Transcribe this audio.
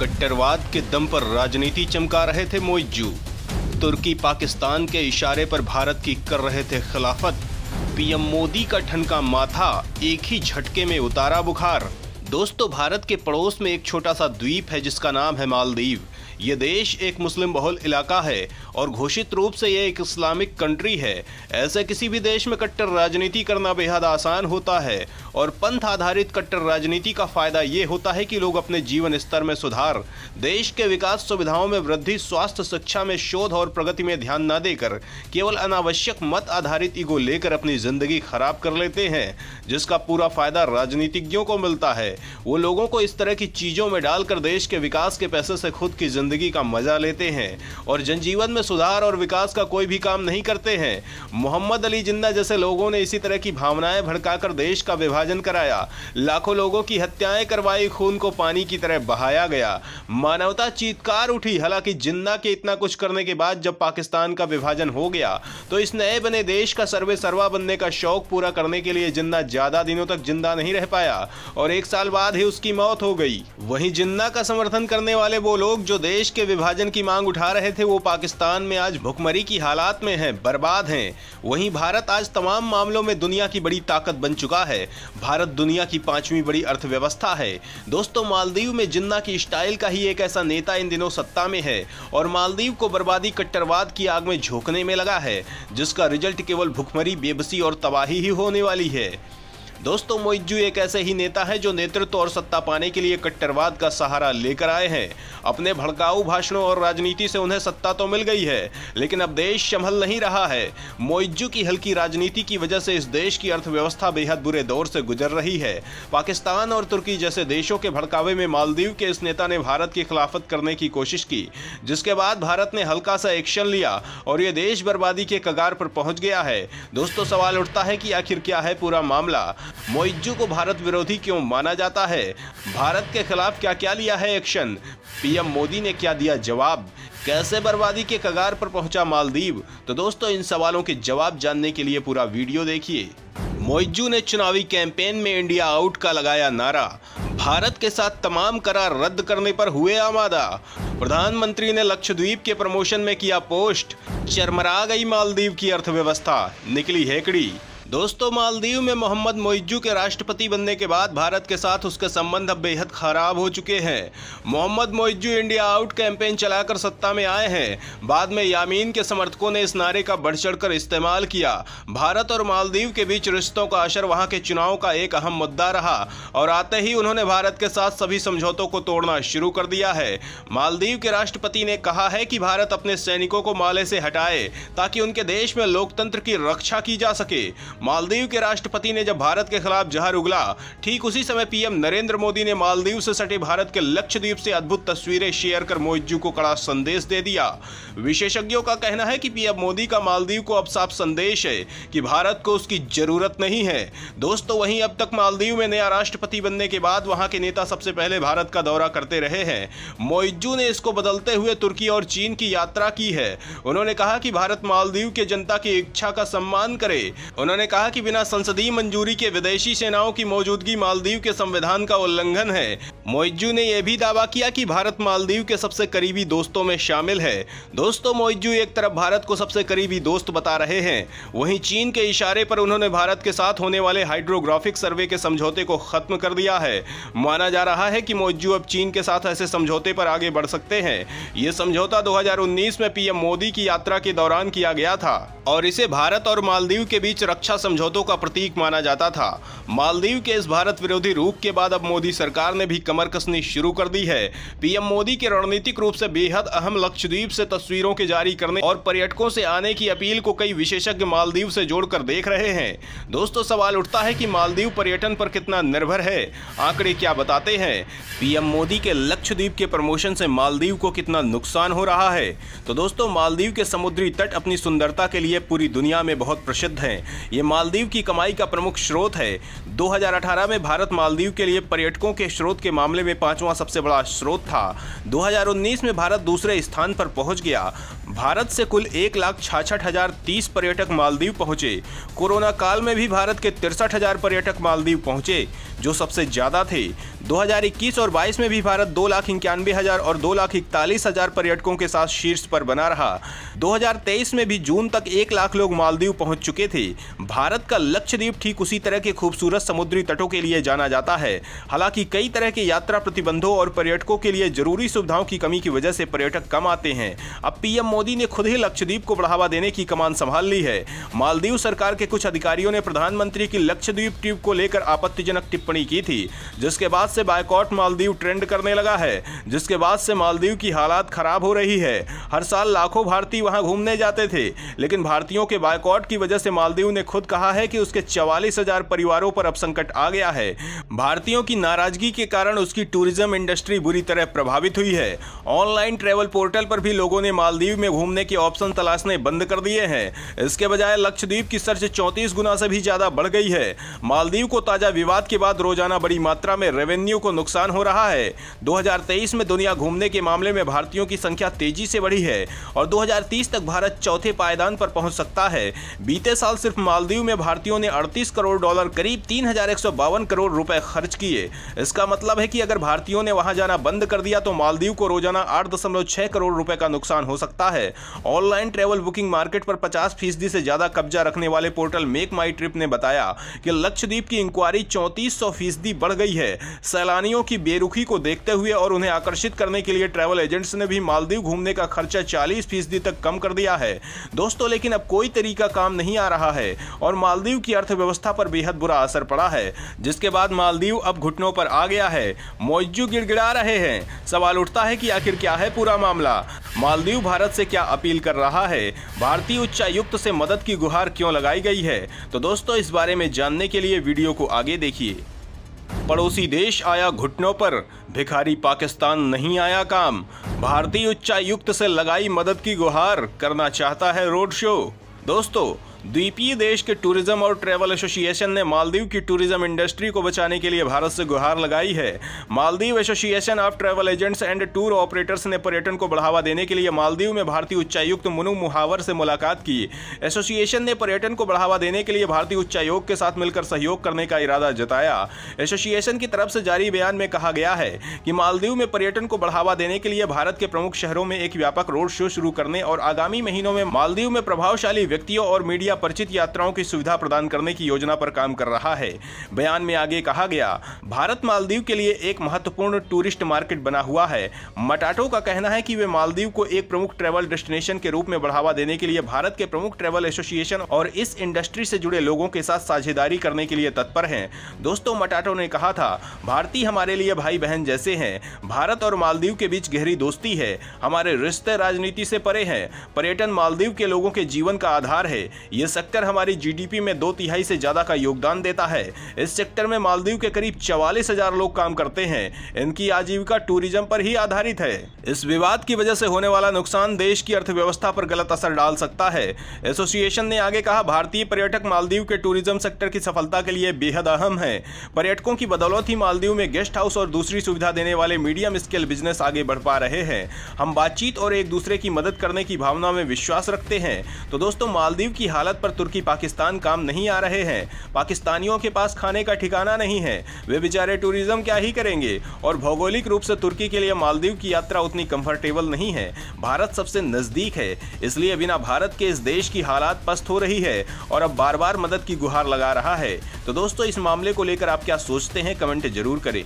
कट्टरवाद के दम पर राजनीति चमका रहे थे मोइज्जू। तुर्की पाकिस्तान के इशारे पर भारत की कर रहे थे खिलाफत। पीएम मोदी का ठनका माथा, एक ही झटके में उतारा बुखार। दोस्तों, भारत के पड़ोस में एक छोटा सा द्वीप है जिसका नाम है मालदीव। ये देश एक मुस्लिम बहुल इलाका है और घोषित रूप से ये एक इस्लामिक कंट्री है। ऐसे किसी भी देश में कट्टर राजनीति करना बेहद आसान होता है और पंथ आधारित कट्टर राजनीति का फायदा ये होता है कि लोग अपने जीवन स्तर में सुधार, देश के विकास सुविधाओं में वृद्धि, स्वास्थ्य, शिक्षा में शोध और प्रगति में ध्यान न देकर केवल अनावश्यक मत आधारित ईगो लेकर अपनी जिंदगी खराब कर लेते हैं, जिसका पूरा फायदा राजनीतिज्ञों को मिलता है। वो लोगों को इस तरह की चीजों में डालकर देश के विकास के पैसे से खुद की जिंदगी का मजा लेते हैं और जनजीवन में सुधार और विकास का कोई भी काम नहीं करते हैं। मोहम्मद अली जिन्ना जैसे लोगों ने इसी तरह की भावनाएं भड़काकर देश का विभाजन कराया, लाखों लोगों की हत्याएं करवाई, खून को पानी की तरह बहाया गया। मानवता चीत्कार उठी। हालांकि जिन्ना के इतना कुछ करने के बाद जब पाकिस्तान का विभाजन हो गया तो इस नए बने देश का सर्वे सर्वा बनने का शौक पूरा करने के लिए जिन्ना ज्यादा दिनों तक जिंदा नहीं रह पाया और 1 साल बाद ही उसकी मौत हो गई। वहीं जिन्ना का समर्थन करने वाले वो लोग जो देश के विभाजन की मांग उठा रहे थे वो पाकिस्तान में आज भुखमरी की हालात में हैं, बर्बाद हैं। वहीं भारत आज तमाम मामलों में दुनिया की बड़ी ताकत बन चुका है। भारत दुनिया की 5वीं बड़ी अर्थव्यवस्था है। दोस्तों, मालदीव में जिन्ना की स्टाइल का ही एक ऐसा नेता इन दिनों सत्ता में है और मालदीव को बर्बादी कट्टरवाद की आग में झोंकने में लगा है, जिसका रिजल्ट केवल भुखमरी, बेबसी और तबाही ही होने वाली है। दोस्तों, मोइज्जू एक ऐसे ही नेता है जो नेतृत्व और सत्ता पाने के लिए कट्टरवाद का सहारा लेकर आए हैं। अपने भड़काऊ भाषणों और राजनीति से उन्हें सत्ता तो मिल गई है, लेकिन अब देश संभल नहीं रहा है। मोइज्जू की हल्की राजनीति की वजह से इस देश की अर्थव्यवस्था बेहद बुरे दौर से गुजर रही है। पाकिस्तान और तुर्की जैसे देशों के भड़कावे में मालदीव के इस नेता ने भारत की खिलाफत करने की कोशिश की, जिसके बाद भारत ने हल्का सा एक्शन लिया और ये देश बर्बादी के कगार पर पहुंच गया है। दोस्तों, सवाल उठता है कि आखिर क्या है पूरा मामला? मोइज्जू को भारत विरोधी क्यों माना जाता है? भारत के खिलाफ क्या क्या लिया है एक्शन? पीएम मोदी ने क्या दिया जवाब? कैसे बर्बादी के कगार पर पहुंचा मालदीव? तो दोस्तों, इन सवालों के जवाब जानने के लिए पूरा वीडियो देखिए। मोइज्जू ने चुनावी कैंपेन में इंडिया आउट का लगाया नारा। भारत के साथ तमाम करार रद्द करने पर हुए आमादा। प्रधानमंत्री ने लक्षद्वीप के प्रमोशन में किया पोस्ट। चरमरा गई मालदीव की अर्थव्यवस्था, निकली हेकड़ी। दोस्तों, मालदीव में मोहम्मद मोइज्जू के राष्ट्रपति बनने के बाद भारत के साथ उसके संबंध अब बेहद खराब हो चुके हैं। Mohamed Muizzu India out campaign चलाकर सत्ता में आए हैं। बाद में यामीन के समर्थकों ने इस नारे का बढ़ चढ़कर इस्तेमाल किया। भारत और मालदीव के बीच रिश्तों का असर वहां के चुनाव का एक अहम मुद्दा रहा और आते ही उन्होंने भारत के साथ सभी समझौतों को तोड़ना शुरू कर दिया है। मालदीव के राष्ट्रपति ने कहा है कि भारत अपने सैनिकों को माले से हटाए ताकि उनके देश में लोकतंत्र की रक्षा की जा सके। मालदीव के राष्ट्रपति ने जब भारत के खिलाफ जहर उगला, ठीक उसी समय पीएम नरेंद्र मोदी ने मालदीव से सटे भारत के लक्षद्वीप से अद्भुत तस्वीरें शेयर कर मोइज्जू को कड़ा संदेश दे दिया। विशेषज्ञों का कहना है कि पीएम मोदी का मालदीव को अब साफ संदेश है कि भारत को उसकी जरूरत नहीं है। दोस्तों, वहीं अब तक मालदीव में नया राष्ट्रपति बनने के बाद वहां के नेता सबसे पहले भारत का दौरा करते रहे हैं। मोइज्जू ने इसको बदलते हुए तुर्की और चीन की यात्रा की है। उन्होंने कहा कि भारत मालदीव के जनता की इच्छा का सम्मान करे। उन्होंने कहा कि बिना संसदीय मंजूरी के विदेशी सेनाओं की मौजूदगी मालदीव के संविधान का उल्लंघन है। मोइज्जू ने यह भी दावा किया कि भारत मालदीव के सबसे करीबी दोस्तों में शामिल है। दोस्तों, मोइज्जू एक तरफ भारत को सबसे करीबी दोस्त बता रहे हैं, वहीं चीन के इशारे पर उन्होंने भारत के साथ होने वाले हाइड्रोग्राफिक सर्वे के समझौते को खत्म कर दिया है। माना जा रहा है कि मोइज्जू अब चीन के साथ ऐसे समझौते पर आगे बढ़ सकते हैं। यह समझौता 2019 में पीएम मोदी की यात्रा के दौरान किया गया था और इसे भारत और मालदीव के बीच रक्षा समझौतों का प्रतीक माना जाता था। मालदीव के इस भारत विरोधी रुख के बाद अब मोदी सरकार ने भी कमर कसनी शुरू कर दी है। पीएम मोदी के रणनीतिक रूप से बेहद अहम लक्षद्वीप से तस्वीरों के जारी करने और पर्यटकों से आने की अपील को कई विशेषज्ञ मालदीव से जोड़कर देख रहे हैं। दोस्तों, सवाल उठता है कि मालदीव पर्यटन पर कितना निर्भर है? आंकड़े क्या बताते हैं? पीएम मोदी के लक्षद्वीप के प्रमोशन से मालदीव को कितना नुकसान हो रहा है? तो दोस्तों, मालदीव के समुद्री तट अपनी सुंदरता के लिए पूरी दुनिया में बहुत प्रसिद्ध हैं। ये ये मालदीव की कमाई का प्रमुख स्रोत है। 2018 में भारत मालदीव के लिए पर्यटकों के स्रोत के मामले में 5वां सबसे बड़ा स्रोत था। 2019 में भारत दूसरे स्थान पर पहुंच गया। भारत से कुल 1,66,030 पर्यटक मालदीव पहुंचे। कोरोना काल में भी भारत के 63,000 पर्यटक मालदीव पहुंचे, जो सबसे ज्यादा थे। 2021 और 22 में भी भारत 2,91,000 और 2,41,000 पर्यटकों के साथ शीर्ष पर बना रहा। 2023 में भी जून तक 1 लाख लोग मालदीव पहुंच चुके थे। भारत का लक्षद्वीप ठीक उसी तरह के खूबसूरत समुद्री तटों के लिए जाना जाता है। हालांकि कई तरह के यात्रा प्रतिबंधों और पर्यटकों के लिए जरूरी सुविधाओं की कमी की वजह से पर्यटक कम आते हैं। अब पीएम मोदी ने खुद ही लक्षद्वीप को बढ़ावा देने की कमान संभाल ली है। मालदीव सरकार के कुछ अधिकारियों ने प्रधानमंत्री की लक्षद्वीप ट्रिप को लेकर आपत्तिजनक टिप्पणी की थी, जिसके बाद से बायकॉट मालदीव ट्रेंड करने लगा है, जिसके बाद से मालदीव की हालात खराब हो रही है। हर साल लाखों भारतीय वहां घूमने जाते थे, लेकिन भारतीयों के बायकॉट की वजह से मालदीव ने खुद कहा है कि उसके 44,000 परिवारों पर अब संकट आ गया है। भारतीयों की नाराजगी के कारण उसकी टूरिज्म इंडस्ट्री बुरी तरह प्रभावित हुई है। ऑनलाइन ट्रैवल पोर्टल पर भी लोगों ने मालदीव में घूमने के ऑप्शन तलाशने बंद कर दिए हैं। इसके बजाय लक्षद्वीप की सर्च 34 गुना से भी ज्यादा बढ़ गई है। मालदीव को ताजा विवाद के बाद रोजाना बड़ी मात्रा में रेवेन्यू को नुकसान हो रहा है। 2023 में दुनिया घूमने के मामले में भारतीयों की संख्या तेजी से बढ़ी है और 2030 तक भारत चौथे पायदान पर पहुंच सकता है। बीते साल सिर्फ मालदीव में भारतीयों ने 38 करोड़ डॉलर करीब 3,152 करोड़ रुपए खर्च किए। इसका मतलब है कि अगर भारतीयों ने वहां जाना बंद कर दिया तो मालदीव को रोजाना 8.6 करोड़ रुपए का नुकसान हो सकता है। ऑनलाइन ट्रैवल बुकिंग मार्केट पर 50% से ज्यादा कब्जा रखने वाले पोर्टल मेक माई ट्रिप ने बताया कि लक्षद्वीप की इंक्वायरी 3400% बढ़ गई है। सैलानियों की बेरुखी को देखते हुए और उन्हें आकर्षित करने के लिए ट्रैवल एजेंट्स ने भी मालदीव घूमने का खर्चा 40% तक कम कर दिया है। दोस्तों, लेकिन अब कोई तरीका काम नहीं आ रहा है और मालदीव की अर्थव्यवस्था पर बेहद बुरा असर पड़ा है, जिसके बाद मालदीव अब घुटनों पर आ गया है। मौजू गिड़गिड़ा रहे हैं। सवाल उठता है कि आखिर क्या है पूरा मामला। मालदीव भारत से क्या अपील कर रहा है? भारतीय उच्चायुक्त से मदद की गुहार क्यों लगाई गई है? तो दोस्तों, इस बारे में जानने के लिए वीडियो को आगे देखिए। पड़ोसी देश आया घुटनों पर, भिखारी पाकिस्तान नहीं आया काम। भारतीय उच्चायुक्त से लगाई मदद की गुहार, करना चाहता है रोड शो। दोस्तों, द्वीपीय देश के टूरिज्म और ट्रैवल एसोसिएशन ने मालदीव की टूरिज्म इंडस्ट्री को बचाने के लिए भारत से गुहार लगाई है। Maldives association of travel agents and tour operators ने पर्यटन को बढ़ावा देने के लिए मालदीव में भारतीय उच्चायुक्त मुनु मुहावर से मुलाकात की। एसोसिएशन ने पर्यटन को बढ़ावा देने के लिए भारतीय उच्चायोग के साथ मिलकर सहयोग करने का इरादा जताया। एसोसिएशन की तरफ से जारी बयान में कहा गया है कि मालदीव में पर्यटन को बढ़ावा देने के लिए भारत के प्रमुख शहरों में एक व्यापक रोड शो शुरू करने और आगामी महीनों में मालदीव में प्रभावशाली व्यक्तियों और मीडिया परिचित यात्राओं की सुविधा प्रदान करने की योजना पर काम कर रहा है। बयान में आगे कहा गया, भारत मालदीव के लिए एक महत्वपूर्ण टूरिस्ट मार्केट बना हुआ है। मटाटो का कहना है कि वे मालदीव को एक प्रमुख ट्रैवल डेस्टिनेशन के रूप में बढ़ावा देने के लिए भारत के प्रमुख ट्रैवल एसोसिएशन और इस इंडस्ट्री से जुड़े लोगों के साथ साझेदारी करने के लिए तत्पर हैं। दोस्तों, मटाटो ने कहा था, भारतीय हमारे लिए भाई बहन जैसे हैं। भारत और मालदीव के बीच गहरी दोस्ती है। हमारे रिश्ते राजनीति से परे हैं। पर्यटन मालदीव के लोगों के जीवन का आधार है। यह सेक्टर हमारी जीडीपी में 2/3 से ज्यादा का योगदान देता है। इस सेक्टर में मालदीव के करीब 44,000 लोग काम करते हैं। इनकी आजीविका टूरिज्म पर ही आधारित है। इस विवाद की वजह से होने वाला नुकसान देश की अर्थव्यवस्था पर गलत असर डाल सकता है। एसोसिएशन ने आगे कहा, भारतीय पर्यटक मालदीव के टूरिज्म सेक्टर की सफलता के लिए बेहद अहम है। पर्यटकों की बदौलत ही मालदीव में गेस्ट हाउस और दूसरी सुविधा देने वाले मीडियम स्केल बिजनेस आगे बढ़ पा रहे हैं। हम बातचीत और एक दूसरे की मदद करने की भावना में विश्वास रखते हैं। तो दोस्तों, मालदीव की हालत पर तुर्की पाकिस्तान काम नहीं आ रहे हैं। पाकिस्तानियों के पास खाने का ठिकाना नहीं है। वे बेचारे टूरिज्म क्या ही करेंगे। और भौगोलिक रूप से तुर्की के लिए मालदीव की यात्रा उतनी कंफर्टेबल नहीं है। भारत सबसे नजदीक है, इसलिए बिना भारत के इस देश की हालात पस्त हो रही है और अब बार बार मदद की गुहार लगा रहा है। तो दोस्तों, इस मामले को लेकर आप क्या सोचते हैं, कमेंट जरूर करें।